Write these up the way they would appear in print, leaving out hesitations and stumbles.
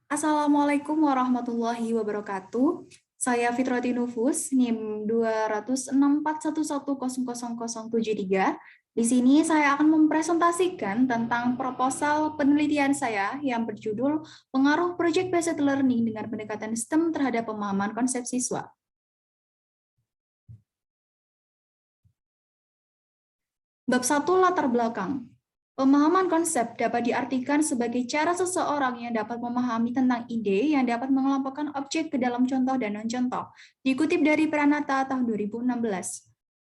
Assalamualaikum warahmatullahi wabarakatuh. Saya Fitroti Nufus, NIM 26411000073. Di sini saya akan mempresentasikan tentang proposal penelitian saya yang berjudul Pengaruh Project Based Learning dengan Pendekatan STEM terhadap Pemahaman Konsep Siswa. Bab 1 latar belakang. Pemahaman konsep dapat diartikan sebagai cara seseorang yang dapat memahami tentang ide yang dapat mengelompokkan objek ke dalam contoh dan non-contoh. Dikutip dari Pranata tahun 2016.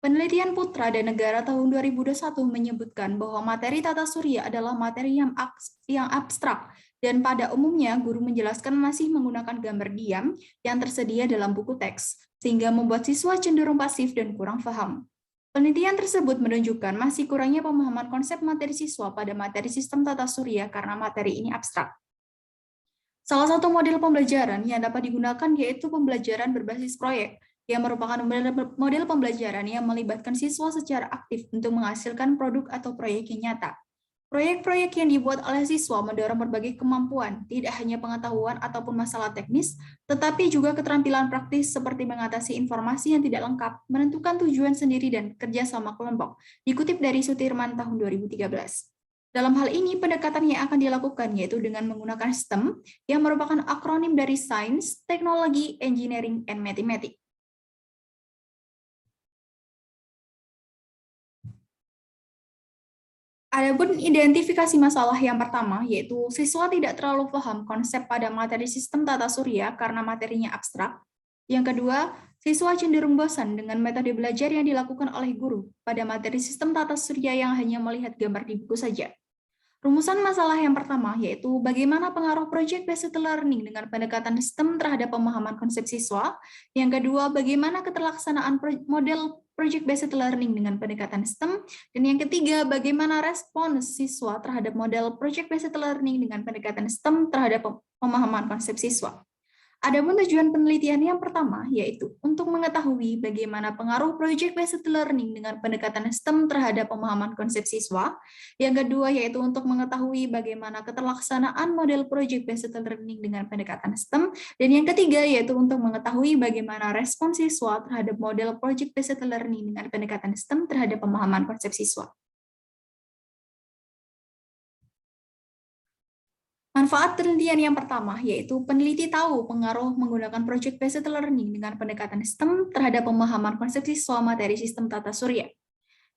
Penelitian Putra dan Negara tahun 2021 menyebutkan bahwa materi tata surya adalah materi yang abstrak, dan pada umumnya guru menjelaskan masih menggunakan gambar diam yang tersedia dalam buku teks, sehingga membuat siswa cenderung pasif dan kurang paham. Penelitian tersebut menunjukkan masih kurangnya pemahaman konsep materi siswa pada materi sistem tata surya karena materi ini abstrak. Salah satu model pembelajaran yang dapat digunakan yaitu pembelajaran berbasis proyek, yang merupakan model pembelajaran yang melibatkan siswa secara aktif untuk menghasilkan produk atau proyek yang nyata. Proyek-proyek yang dibuat oleh siswa mendorong berbagai kemampuan, tidak hanya pengetahuan ataupun masalah teknis, tetapi juga keterampilan praktis seperti mengatasi informasi yang tidak lengkap, menentukan tujuan sendiri, dan kerja sama kelompok. Dikutip dari Sutirman tahun 2013. Dalam hal ini, pendekatan yang akan dilakukan yaitu dengan menggunakan STEM, yang merupakan akronim dari Science, Technology, Engineering, and Mathematics. Adapun identifikasi masalah yang pertama, yaitu siswa tidak terlalu paham konsep pada materi sistem tata surya karena materinya abstrak. Yang kedua, siswa cenderung bosan dengan metode belajar yang dilakukan oleh guru pada materi sistem tata surya yang hanya melihat gambar di buku saja. Rumusan masalah yang pertama yaitu bagaimana pengaruh Project Based Learning dengan pendekatan STEM terhadap pemahaman konsep siswa. Yang kedua, bagaimana keterlaksanaan model Project Based Learning dengan pendekatan STEM. Dan yang ketiga, bagaimana respons siswa terhadap model Project Based Learning dengan pendekatan STEM terhadap pemahaman konsep siswa. Adapun tujuan penelitian yang pertama yaitu untuk mengetahui bagaimana pengaruh project-based learning dengan pendekatan STEM terhadap pemahaman konsep siswa. Yang kedua yaitu untuk mengetahui bagaimana keterlaksanaan model project-based learning dengan pendekatan STEM. Dan yang ketiga yaitu untuk mengetahui bagaimana respons siswa terhadap model project-based learning dengan pendekatan STEM terhadap pemahaman konsep siswa. Manfaat penelitian yang pertama yaitu peneliti tahu pengaruh menggunakan project-based learning dengan pendekatan STEM terhadap pemahaman konsep siswa materi sistem tata surya.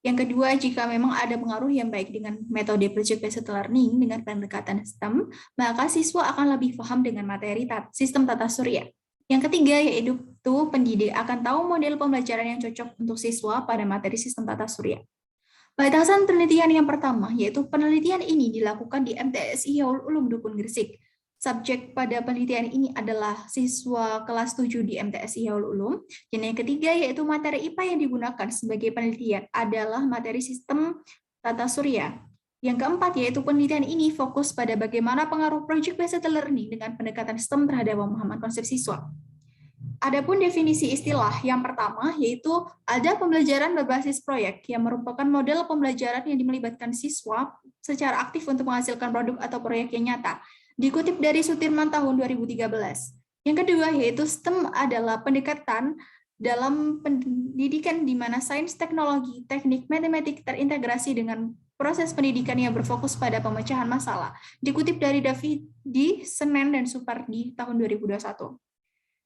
Yang kedua, jika memang ada pengaruh yang baik dengan metode project-based learning dengan pendekatan STEM, maka siswa akan lebih paham dengan materi sistem tata surya. Yang ketiga, yaitu pendidik akan tahu model pembelajaran yang cocok untuk siswa pada materi sistem tata surya. Batasan penelitian yang pertama, yaitu penelitian ini dilakukan di MTSI Haul Ulum Dukun Gresik. Subjek pada penelitian ini adalah siswa kelas 7 di MTSI Haul Ulum. Dan yang ketiga, yaitu materi IPA yang digunakan sebagai penelitian adalah materi sistem tata surya. Yang keempat, yaitu penelitian ini fokus pada bagaimana pengaruh project-based learning dengan pendekatan STEM terhadap pemahaman konsep siswa. Adapun definisi istilah yang pertama yaitu ada pembelajaran berbasis proyek yang merupakan model pembelajaran yang melibatkan siswa secara aktif untuk menghasilkan produk atau proyek yang nyata. Dikutip dari Sutirman tahun 2013. Yang kedua yaitu STEM adalah pendekatan dalam pendidikan di mana sains, teknologi, teknik, matematik terintegrasi dengan proses pendidikan yang berfokus pada pemecahan masalah. Dikutip dari Davidi, Senen, dan Supardi tahun 2021.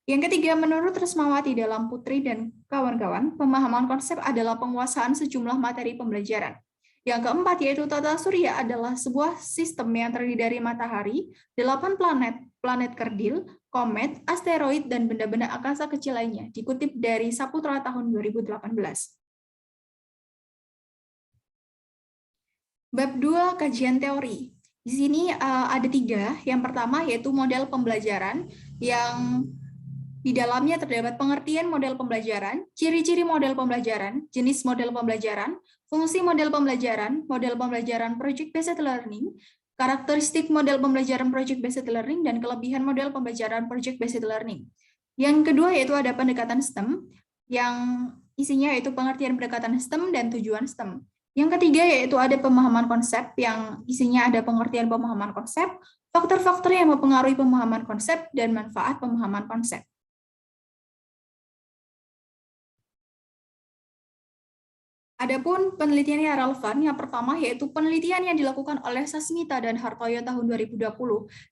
Yang ketiga, menurut Resmawati dalam Putri dan kawan-kawan, pemahaman konsep adalah penguasaan sejumlah materi pembelajaran. Yang keempat, yaitu tata surya adalah sebuah sistem yang terdiri dari matahari, 8 planet, planet kerdil, komet, asteroid, dan benda-benda angkasa kecil lainnya, dikutip dari Saputra tahun 2018. Bab 2, kajian teori. Di sini ada 3. Yang pertama, yaitu model pembelajaran yang di dalamnya terdapat pengertian model pembelajaran, ciri-ciri model pembelajaran, jenis model pembelajaran, fungsi model pembelajaran project-based learning, karakteristik model pembelajaran project-based learning, dan kelebihan model pembelajaran project-based learning. Yang kedua yaitu ada pendekatan STEM, yang isinya yaitu pengertian pendekatan STEM dan tujuan STEM. Yang ketiga yaitu ada pemahaman konsep yang isinya ada pengertian pemahaman konsep, faktor-faktor yang mempengaruhi pemahaman konsep, dan manfaat pemahaman konsep. Adapun penelitian yang relevan, yang pertama yaitu penelitian yang dilakukan oleh Sasmita dan Hartoyo tahun 2020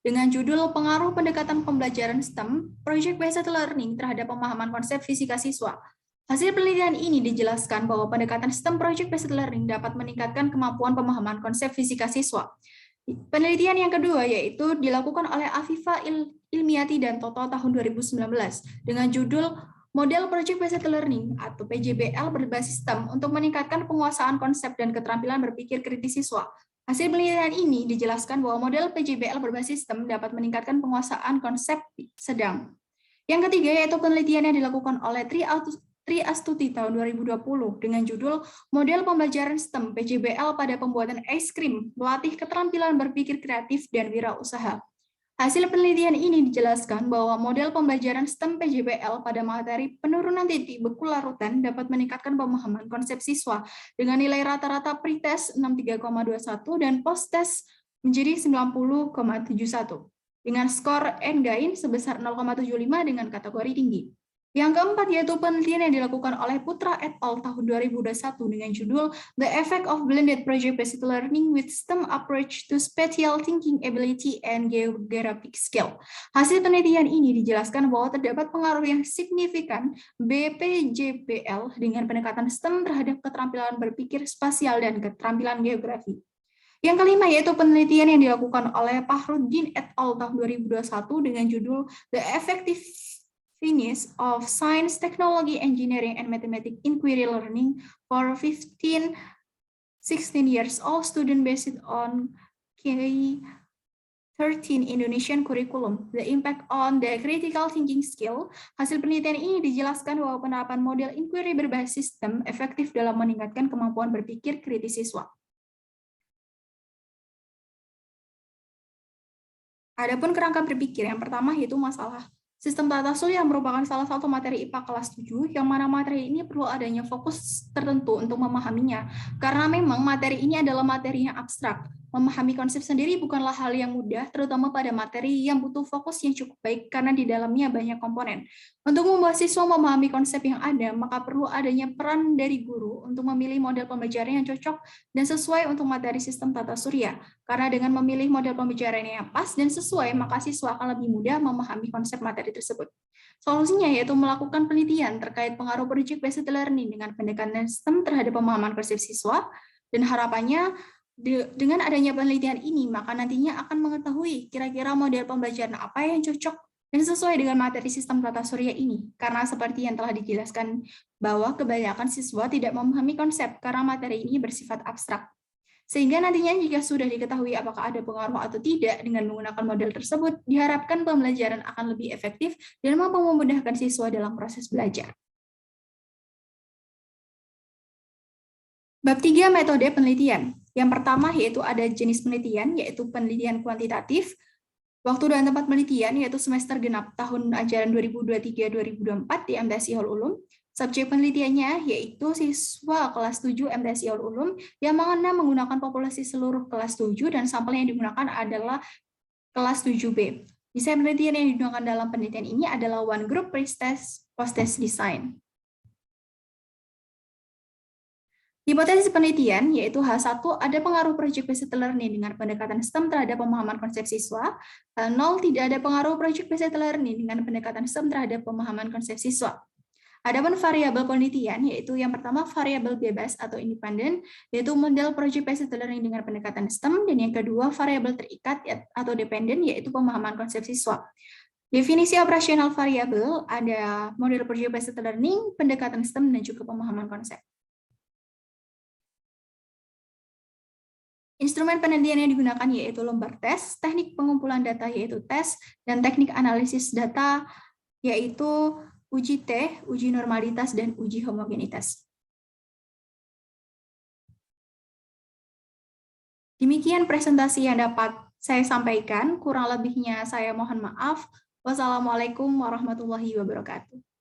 dengan judul Pengaruh Pendekatan Pembelajaran STEM, Project Based Learning terhadap pemahaman konsep fisika siswa. Hasil penelitian ini dijelaskan bahwa pendekatan STEM Project Based Learning dapat meningkatkan kemampuan pemahaman konsep fisika siswa. Penelitian yang kedua yaitu dilakukan oleh Afifa Ilmiati dan Toto tahun 2019 dengan judul Model Project Based Learning atau PJBL berbasis STEM untuk meningkatkan penguasaan konsep dan keterampilan berpikir kritis siswa. Hasil penelitian ini dijelaskan bahwa model PJBL berbasis STEM dapat meningkatkan penguasaan konsep sedang. Yang ketiga yaitu penelitian yang dilakukan oleh Tri Astuti tahun 2020 dengan judul Model Pembelajaran STEM PJBL pada Pembuatan Es Krim, Melatih Keterampilan Berpikir Kreatif dan Wirausaha. Hasil penelitian ini dijelaskan bahwa model pembelajaran STEM PJBL pada materi penurunan titik beku larutan dapat meningkatkan pemahaman konsep siswa dengan nilai rata-rata pretest 63,21 dan post-test menjadi 90,71 dengan skor N-Gain sebesar 0,75 dengan kategori tinggi. Yang keempat yaitu penelitian yang dilakukan oleh Putra et al. Tahun 2021 dengan judul The Effect of Blended Project-Based Learning with STEM Approach to Spatial Thinking Ability and Geographic Skill. Hasil penelitian ini dijelaskan bahwa terdapat pengaruh yang signifikan BPJBL dengan pendekatan STEM terhadap keterampilan berpikir spasial dan keterampilan geografi. Yang kelima yaitu penelitian yang dilakukan oleh Pahrudin et al. Tahun 2021 dengan judul The Effective Finish of Science, Technology, Engineering, and Mathematics Inquiry Learning for 15-16 years old student based on K-13 Indonesian Curriculum. The Impact on the Critical Thinking Skill. Hasil penelitian ini dijelaskan bahwa penerapan model inquiry berbasis STEM efektif dalam meningkatkan kemampuan berpikir kritis siswa. Adapun kerangka berpikir yang pertama yaitu masalah sistem tata surya merupakan salah satu materi IPA kelas 7 yang mana materi ini perlu adanya fokus tertentu untuk memahaminya karena memang materi ini adalah materi yang abstrak. Memahami konsep sendiri bukanlah hal yang mudah, terutama pada materi yang butuh fokus yang cukup baik karena di dalamnya banyak komponen. Untuk membuat siswa memahami konsep yang ada, maka perlu adanya peran dari guru untuk memilih model pembelajaran yang cocok dan sesuai untuk materi sistem tata surya. Karena dengan memilih model pembelajaran yang pas dan sesuai, maka siswa akan lebih mudah memahami konsep materi tersebut. Solusinya yaitu melakukan penelitian terkait pengaruh project based learning dengan pendekatan STEM terhadap pemahaman konsep siswa, dan harapannya dengan adanya penelitian ini, maka nantinya akan mengetahui kira-kira model pembelajaran apa yang cocok dan sesuai dengan materi sistem tata surya ini. Karena seperti yang telah dijelaskan bahwa kebanyakan siswa tidak memahami konsep karena materi ini bersifat abstrak. Sehingga nantinya jika sudah diketahui apakah ada pengaruh atau tidak dengan menggunakan model tersebut, diharapkan pembelajaran akan lebih efektif dan mampu memudahkan siswa dalam proses belajar. Bab 3 metode penelitian. Yang pertama yaitu ada jenis penelitian, yaitu penelitian kuantitatif. Waktu dan tempat penelitian yaitu semester genap tahun ajaran 2023-2024 di MTSI Hall Ulum. Subjek penelitiannya yaitu siswa kelas 7 MTSI Hall Ulum yang menggunakan populasi seluruh kelas 7 dan sampel yang digunakan adalah kelas 7B. Desain penelitian yang digunakan dalam penelitian ini adalah one group pre-test post-test design. Hipotesis penelitian yaitu H1 ada pengaruh project based learning dengan pendekatan STEM terhadap pemahaman konsep siswa. H0 tidak ada pengaruh project based learning dengan pendekatan STEM terhadap pemahaman konsep siswa. Adapun variabel penelitian yaitu yang pertama variabel bebas atau independen yaitu model project based learning dengan pendekatan STEM, dan yang kedua variabel terikat atau dependen yaitu pemahaman konsep siswa. Definisi operasional variabel ada model project based learning, pendekatan STEM, dan juga pemahaman konsep. Instrumen penelitian yang digunakan yaitu lembar tes, teknik pengumpulan data yaitu tes, dan teknik analisis data yaitu uji T, uji normalitas, dan uji homogenitas. Demikian presentasi yang dapat saya sampaikan, kurang lebihnya saya mohon maaf. Wassalamualaikum warahmatullahi wabarakatuh.